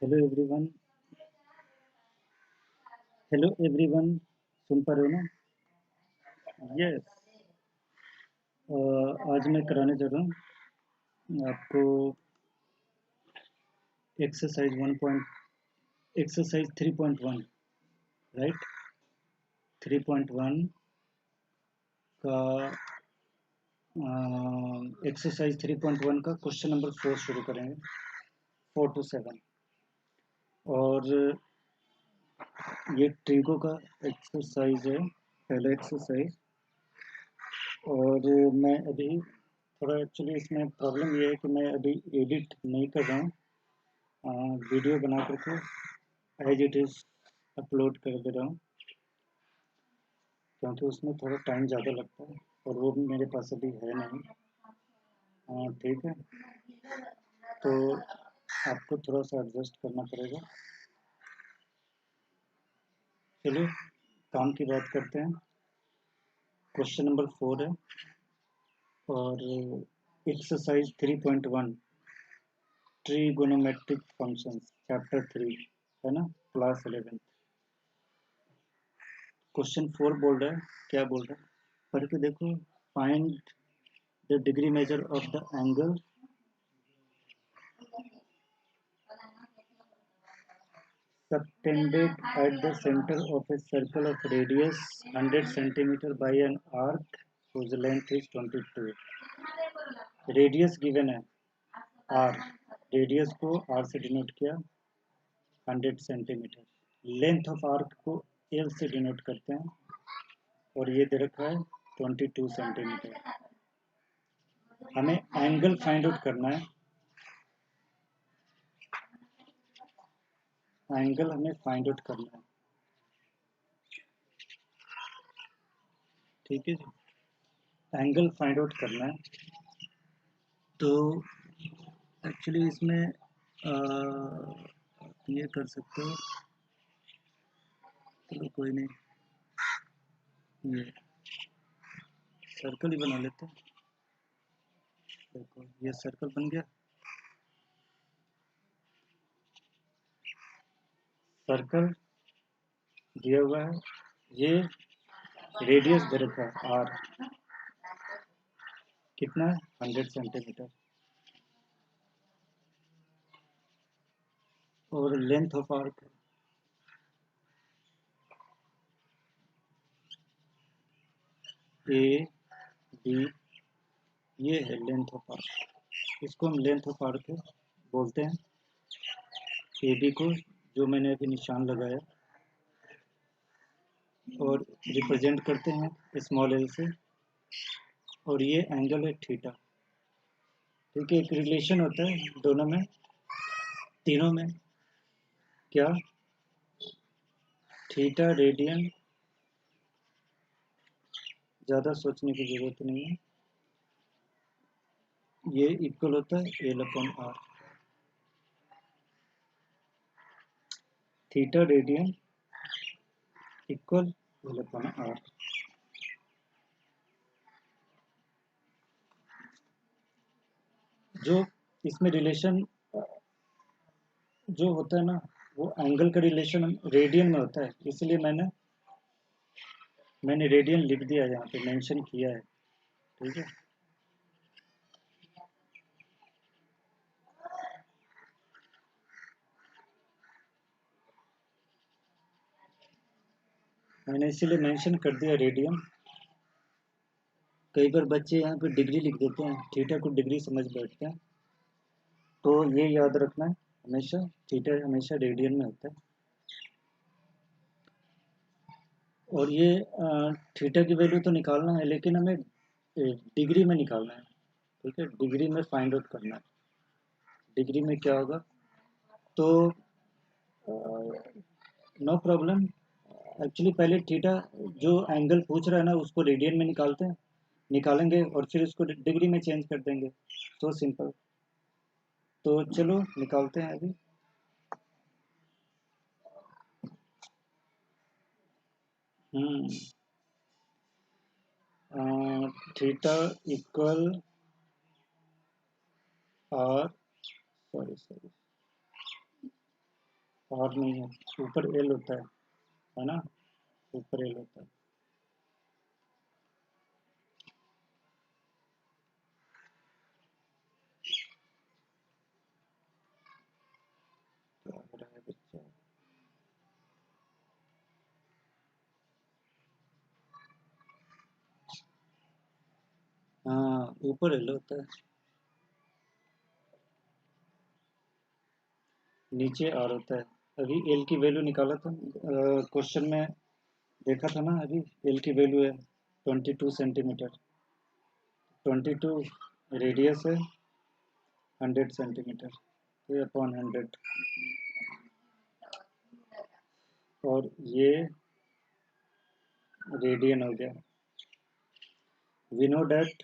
Hello everyone. Hello everyone. सुन पा रहे हो ना? यस। आज मैं कराने जा रहा हूँ आपको एक्सरसाइज 3.1, राइट। 3.1 का एक्सरसाइज 3.1 का क्वेश्चन नंबर 4 शुरू करेंगे। 4 to 7। और ये ट्रिगो का एक्सरसाइज है, पहला एक्सरसाइज। और मैं अभी थोड़ा एक्चुअली इसमें प्रॉब्लम ये है कि मैं अभी एडिट नहीं कर रहा हूँ, वीडियो बना करके एज इट इज़ अपलोड कर दे रहा हूँ, क्योंकि उसमें थोड़ा टाइम ज़्यादा लगता है और वो भी मेरे पास अभी है नहीं। ठीक है, तो आपको थोड़ा सा एडजस्ट करना पड़ेगा। चलिए काम की बात करते हैं। क्वेश्चन नंबर 4 है और एक्सरसाइज 3.1 ट्रिगोनोमेट्रिक फंक्शंस, चैप्टर 3 है ना, क्लास 11। क्वेश्चन 4 बोल रहा है, क्या बोल रहा है पढ़ के देखो। Find the degree measure of the angle subtended at the center of a circle of radius 100 centimeter by an arc whose length is 22। Radius given है r, रेडियस को r से डिनोट किया 100 सेंटीमीटर, लेंथ ऑफ आर्क को l से denote करते हैं और ये दे रखा है 22 सेंटीमीटर। हमें एंगल फाइंड आउट करना है, एंगल हमें फाइंड आउट करना है। ठीक है जी, एंगल फाइंड आउट करना है। तो एक्चुअली इसमें ये कर सकते हो, चलो कोई नहीं, ये सर्कल ही बना लेते हैं। देखो ये सर्कल बन गया, सर्कल दिया हुआ है, ये रेडियस दे रखा है आर, कितना है 100 सेंटीमीटर, और length of arc A B, ये है लेंथ ऑफ आर्क। इसको हम लेंथ ऑफ आर्क बोलते हैं। ए बी को जो मैंने अभी निशान लगाया और रिप्रेजेंट करते हैं स्मॉल एल से, और ये एंगल है थीटा। ठीक है, एक रिलेशन होता है दोनों में, तीनों में। क्या? थीटा रेडियन, ज़्यादा सोचने की ज़रूरत नहीं है, ये इक्वल होता है L upon R. Theta radian equal L upon R. जो इसमें रिलेशन जो होता है ना, वो एंगल का रिलेशन रेडियन में होता है, इसलिए मैंने रेडियन लिख दिया है, यहाँ पे मेंशन किया है। ठीक है, मैंने इसीलिए मेंशन कर दिया रेडियन। कई बार बच्चे यहाँ पे डिग्री लिख देते हैं, थीटा को डिग्री समझ बैठते हैं, तो ये याद रखना है हमेशा, थीटा हमेशा रेडियन में होता है। और ये थीटा की वैल्यू तो निकालना है, लेकिन हमें डिग्री में निकालना है। ठीक है, डिग्री में फाइंड आउट करना है, डिग्री में क्या होगा। तो नो प्रॉब्लम, एक्चुअली पहले थीटा जो एंगल पूछ रहा है ना, उसको रेडियन में निकालेंगे और फिर उसको डिग्री में चेंज कर देंगे। तो सिंपल। तो चलो निकालते हैं अभी। Theta equal R, sorry sorry, और नहीं है, ऊपर एल होता है ना, ऊपर एल होता है। क्या हो रहा है बच्चा? हाँ, ऊपर एल होता है, नीचे आर होता है। अभी एल की वैल्यू निकाला था क्वेश्चन में, देखा था ना अभी। एल की वैल्यू है 22 सेंटीमीटर। 22 रेडियस है, 100 सेंटीमीटर, ये अपॉन 100। और ये रेडियन हो गया। We know that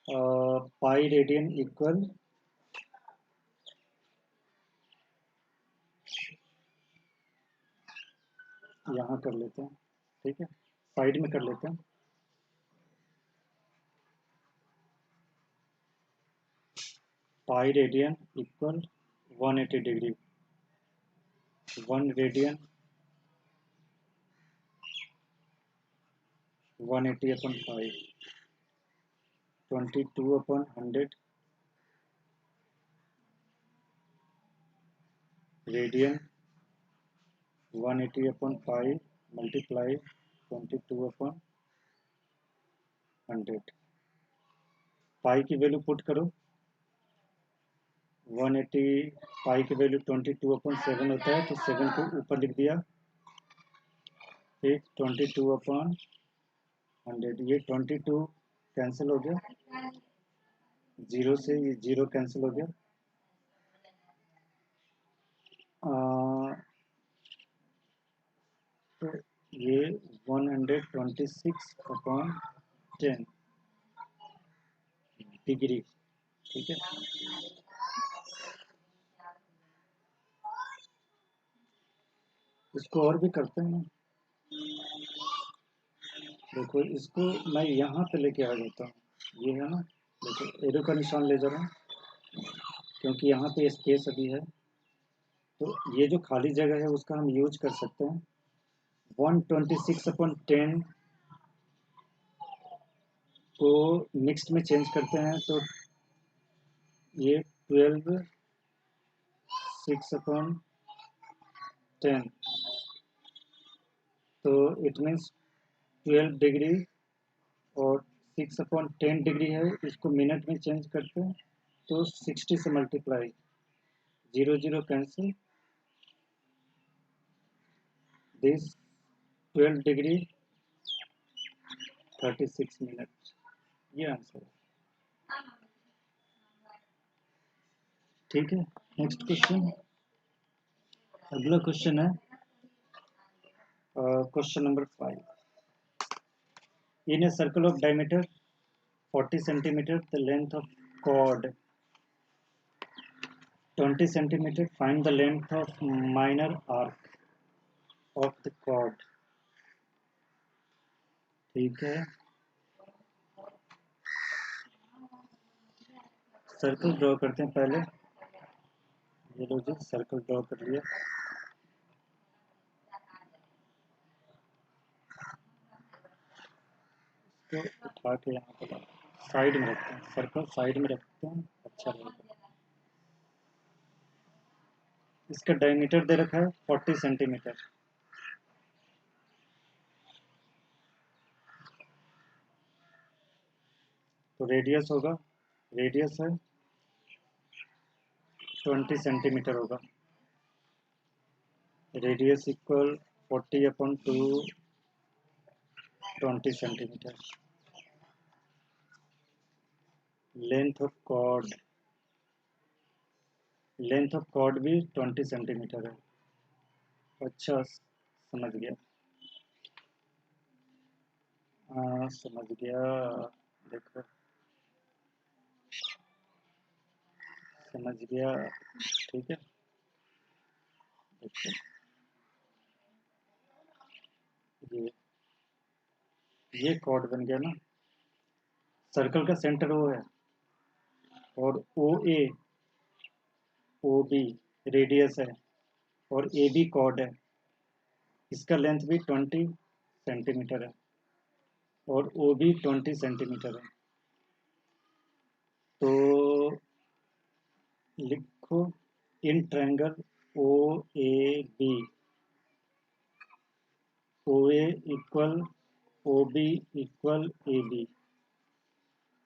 pi radian equal, यहाँ कर लेते हैं, ठीक है, साइड में कर लेते हैं। पाई रेडियन इक्वल 180 डिग्री। 1 रेडियन 180 अपन पाई, 22 अपन 100 रेडियन 180 अपन पाई मल्टीप्लाई 22 अपन 100। पाई की वैल्यू पुट करो, 180 पाई की वैल्यू 22 अपन 7 होता है, तो 7 को ऊपर लिख दिया, फिर 22 अपन 100। ये 22 कैंसिल हो गया, जीरो से ये जीरो कैंसिल हो गया। तो ये 126 अपॉन 10 डिग्री, ठीक है। इसको और भी करते हैं। देखो इसको मैं यहाँ पे लेके आ जाता हूँ, ये है ना, देखो एरो का निशान ले जा रहा हूँ, क्योंकि यहाँ पे स्पेस अभी है, तो ये जो खाली जगह है उसका हम यूज कर सकते हैं। 126 अपॉन 10 को मिक्स्ड में चेंज करते हैं, तो ये 12 6 अपॉन 10, तो इट मीन्स 12 डिग्री, और 6 अपॉन 10 डिग्री है, इसको मिनट में चेंज करते हैं, तो 60 से multiply, zero zero cancel, this 12 degree 36 minute, ये आंसर है, ठीक है। नेक्स्ट क्वेश्चन, अगला क्वेश्चन है question number 5। In a circle of diameter 40 centimeter, the length of chord 20 centimeter, find the length of minor arc of the chord, ठीक है। Circle draw करते हैं पहले, ये लो जी सर्कल ड्रॉ कर लिया। इसको उठा के यहाँ पर साइड में रखते हैं, सर्कल साइड में रखते हैं, अच्छा रहेगा। इसका डायमीटर दे रखा है 40 सेंटीमीटर, तो रेडियस होगा, रेडियस है 20 सेंटीमीटर होगा, radius equal 40 upon 2 20 centimetre. Length of chord, length of chord भी 20 सेंटीमीटर है, अच्छा समझ गया, हाँ समझ गया, देखो समझ गया, ठीक है। देखो ये कॉर्ड बन गया ना, सर्कल का सेंटर वो है, और ओ ए ओ बी रेडियस है, और ए बी कॉर्ड है, इसका लेंथ भी 20 सेंटीमीटर है और ओ भी 20 सेंटीमीटर है। तो लिखो in triangle O A B, O A equal O B equal A B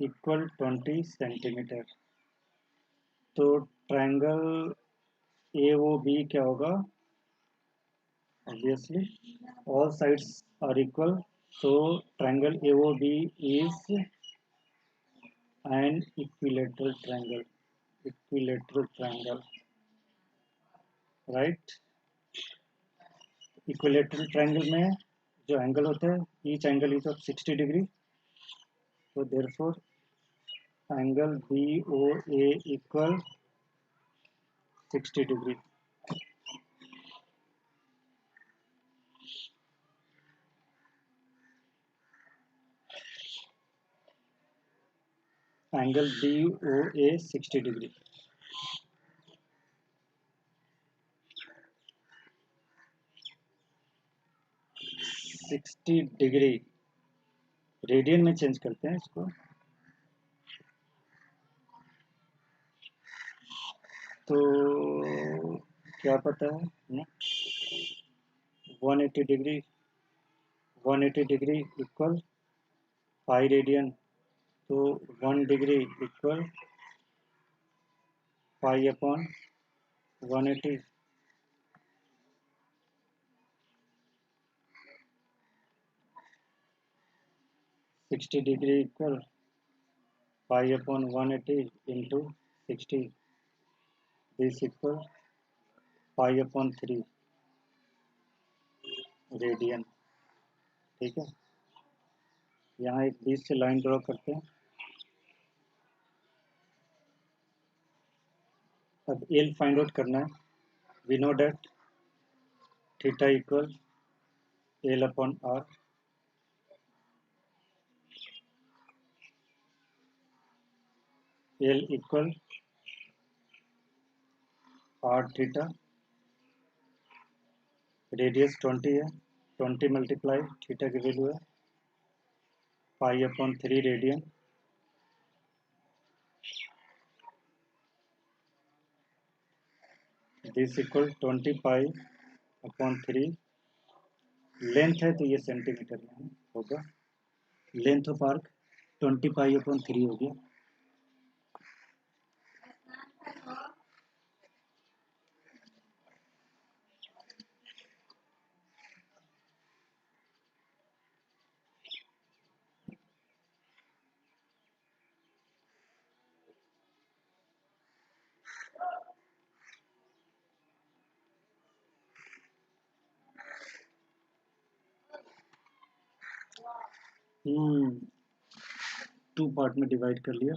equal 20 centimetre. तो ट्रायंगल ए ओ बी क्या होगा? Obviously all sides are equal, so triangle AOB is an equilateral triangle, right? Equilateral triangle में जो angle होता है, each angle is of 60 degree, तो therefore angle B O A equal 60 degree. Angle B O A 60 degree. Sixty degree radian में change करते हैं इसको। तो क्या पता है 180 डिग्री, 180 डिग्री इक्वल 5 रेडियन, तो 1 degree equal 5 upon 180। 60 degree equal 5 upon 180 into 60, this equal 5 upon 3 radian. ठीक है, यहाँ एक बीच से लाइन ड्रॉ करते हैं। अब एल फाइंड आउट करना है। We know that theta equal L upon R. L equal R theta, radius 20 है, 20 मल्टीप्लाई थीटा की वैल्यू है 5 upon 3 radian. This equal 20 pi upon 3। Length है तो ये सेंटीमीटर में होगा। Length of arc 20 pi upon 3 हो गया। टू पार्ट में डिवाइड कर लिया।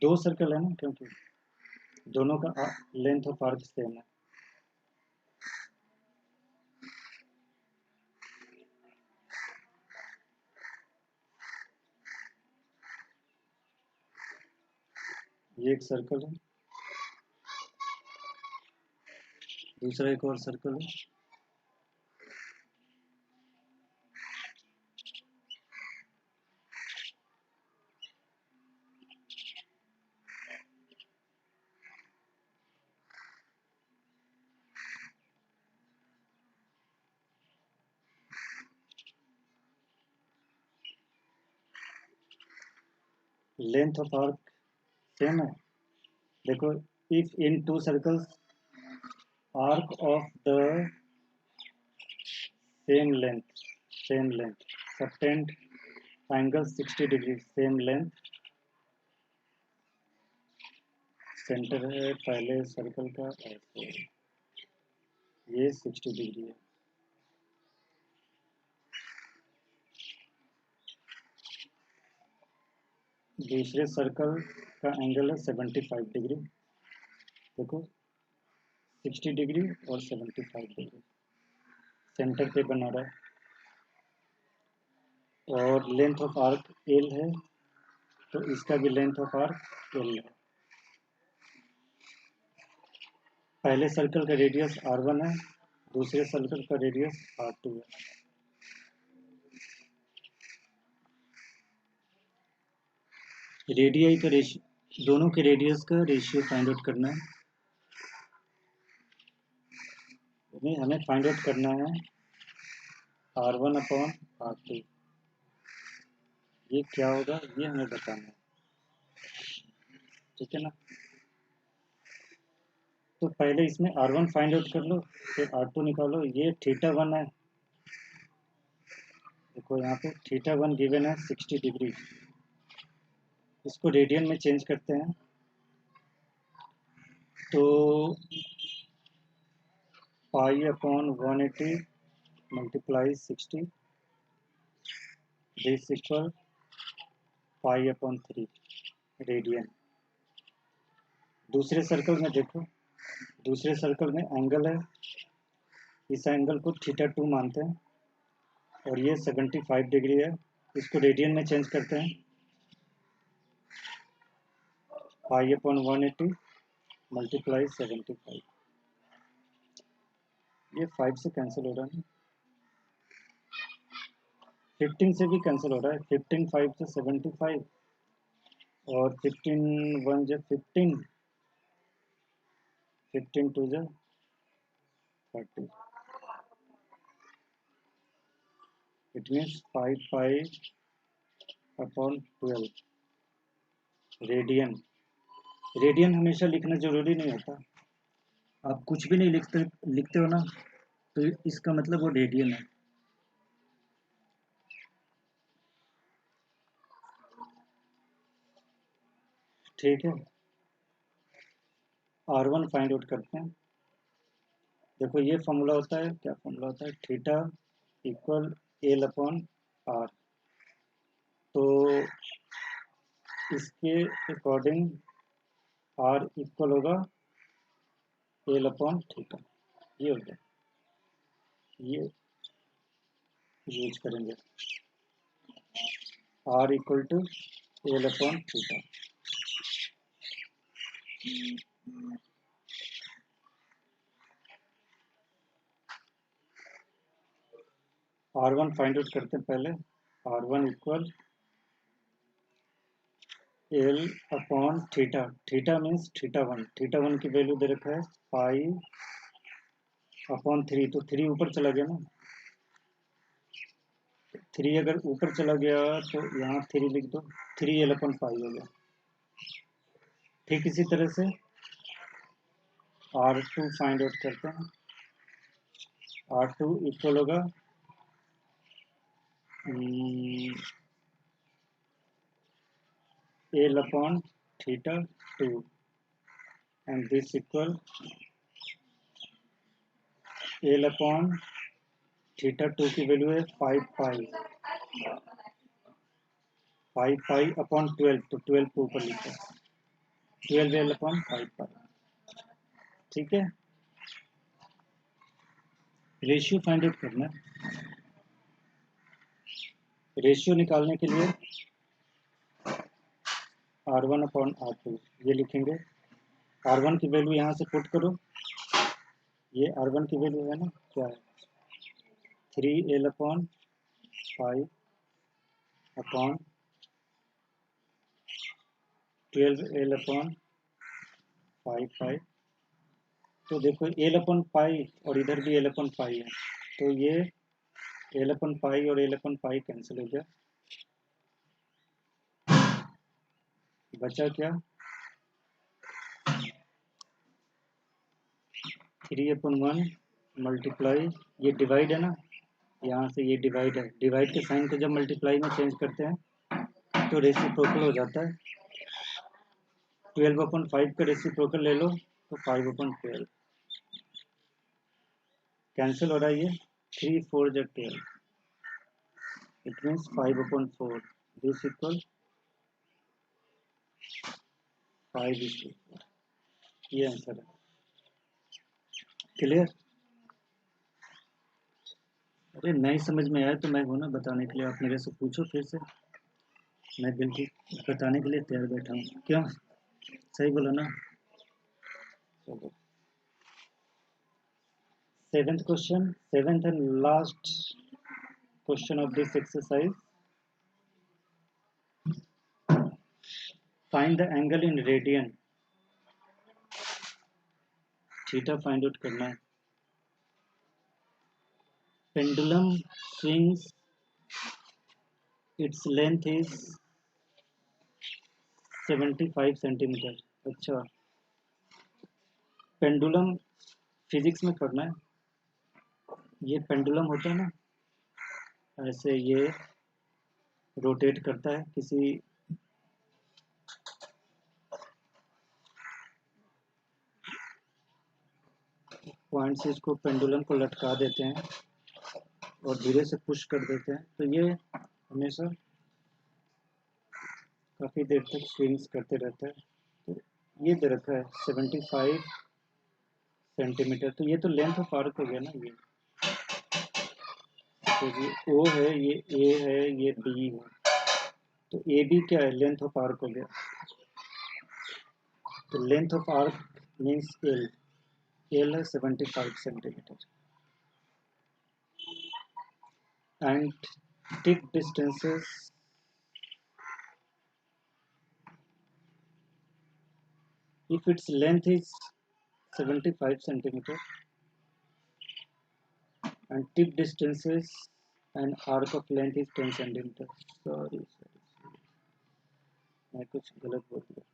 दो सर्कल है ना, क्योंकि दोनों का लेंथ ऑफ आर्क सेम है। ये एक सर्कल है, दूसरा एक और सर्कल है। लेंथ ऑफ आर्क सेम है। देखो, if in to circles arc of the same length subtend angle 60 degree, same length. Centre है पहले सर्कल का ऐसे, ये 60 डिग्री है। दूसरे सर्कल का एंगल है 75 डिग्री। देखो 60 डिग्री और 75 डिग्री सेंटर पे बना रहा है, और लेंथ ऑफ आर्क एल है, तो इसका भी लेंथ ऑफ आर्क एल है। पहले सर्कल का रेडियस R1 है, दूसरे सर्कल का रेडियस R2 है। रेडियाई का रेशियो, दोनों के रेडियस का रेशियो फाइंड आउट करना है। हमें फाइंड आउट करना है R1/R2। ये क्या होगा ये हमें बताना है, ठीक है ना। तो पहले इसमें R1 फाइंड आउट कर लो, फिर R2 निकालो। ये θ1 है, देखो यहाँ पे θ1 गिवन है 60 डिग्री। इसको रेडियन में चेंज करते हैं तो π/180 मल्टीप्लाई 60 दिस इक्वल π/3 रेडियन। दूसरे सर्कल में देखो, दूसरे सर्कल में एंगल है, इस एंगल को θ2 मानते हैं और ये 75 डिग्री है। इसको रेडियन में चेंज करते हैं, π/180 मल्टीप्लाई 75। ये 5 से कैंसिल हो रहा है, 15 से भी कैंसिल हो रहा है। 15 5 से 75 और 15 1 जो 15, 15 2 जो 30। It means 5π/12 radian. रेडियन हमेशा लिखना जरूरी नहीं होता, आप कुछ भी नहीं लिखते हो ना तो इसका मतलब वो रेडियन है। ठीक है, R1 फाइंड आउट करते हैं। देखो ये फॉर्मूला होता है, क्या फॉर्मूला होता है, θ इक्वल L/R। तो इसके अकॉर्डिंग R इक्वल होगा L/θ। ये हो गया, ये यूज करेंगे, R equal to L/θ। R1 find out करते हैं पहले। R1 equal L/θ। Theta means θ1। θ1 की वैल्यू दे रखा है π/3। तो 3 ऊपर चला गया ना, 3 अगर ऊपर चला गया तो यहाँ 3 लिख दो, 3L/π हो गया। ठीक इसी तरह से R2 फाइंड आउट करते हैं। R2 इक्वल होगा L/θ2 and this equal L/θ2 की वैल्यू है 5π/12। तो 12 को ऊपर लिखा है, 12L/5π। ठीक है, रेशियो फाइंड आउट करना है। रेशियो निकालने के लिए R1/R2 ये लिखेंगे। R1 की वैल्यू यहाँ से पुट करो, ये R1 की वैल्यू है ना, क्या है 3L/5/12। L/5/5। तो देखो L/π और इधर भी L/π है, तो ये L/π और L/π कैंसिल हो गया, बचा क्या 3/1 मल्टीप्लाई, ये डिवाइड है ना, यहाँ से ये डिवाइड है, डिवाइड के साइन को जब मल्टीप्लाई में चेंज करते हैं तो रेसिप्रोकल हो जाता है। 12/5 का रेसिप्रोकल ले लो तो 5/12 कैंसिल हो रहा है। ये 3 4 जो 12, इट मीन्स 5/4 दिस इक्वल 5:4। ये आंसर है। क्लियर? अरे नहीं समझ में आया तो मैं हूँ ना बताने के लिए, आप मेरे से पूछो फिर से, मैं बिल्कुल बताने के लिए तैयार बैठा हूँ। क्यों, सही बोला ना? चलो seventh and last question of this exercise. Find the angle in radian. Theta find out करना है. Pendulum swings, its length is 75 centimetre. अच्छा, पेंडुलम फिजिक्स में पढ़ना है. ये पेंडुलम होता है ना, ऐसे ये रोटेट करता है किसी पॉइंट से, इसको पेंडुलम को लटका देते हैं और धीरे से पुश कर देते हैं, तो ये हमेशा काफ़ी देर तक स्विंग्स करते रहता है. तो ये दे रखा है 75 सेंटीमीटर. तो ये तो लेंथ ऑफ आर्क हो गया ना. ये तो ये O है, ये A है, ये B है. तो ए बी क्या है? लेंथ ऑफ आर्क हो गया. तो length of arc means L. L है 75 centimetre. And tip distances if its length is 75 centimeter and tip distances and arc of length is 10 centimeter. sorry मैं कुछ गलत बोल दिया.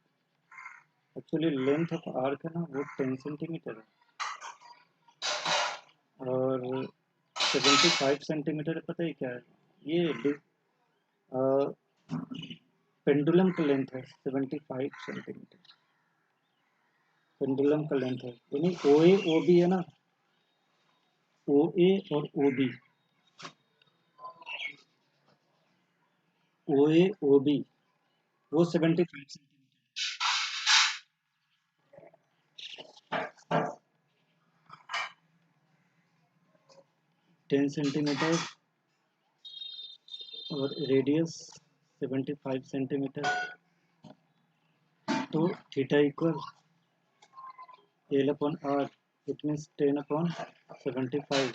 एक्चुअली लेंथ ऑफ आर्क है ना, वो 10 सेंटीमीटर है और 75 सेंटीमीटर पता ही क्या है. ये पेंडुलम का लेंथ है 75 सेंटीमीटर. पेंडुलम का लेंथ है, यानी ओ ए ओ बी है ना, ओ ए और ओ बी, ओ ए ओ बी वो 75 10 सेंटीमीटर और रेडियस 75 सेंटीमीटर. तो theta equal L upon R, it means 10 upon 75.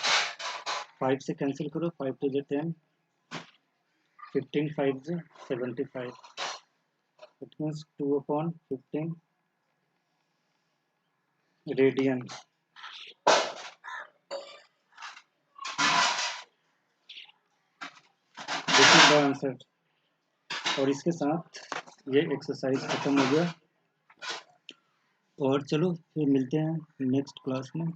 5 से कैंसिल करो, 5 टू जो 10, 15 5 जो 75. It means 2 upon 15 radian. This is the answer. और इसके साथ ये एक्सरसाइज खत्म हो गया. और चलो फिर मिलते हैं नेक्स्ट क्लास में.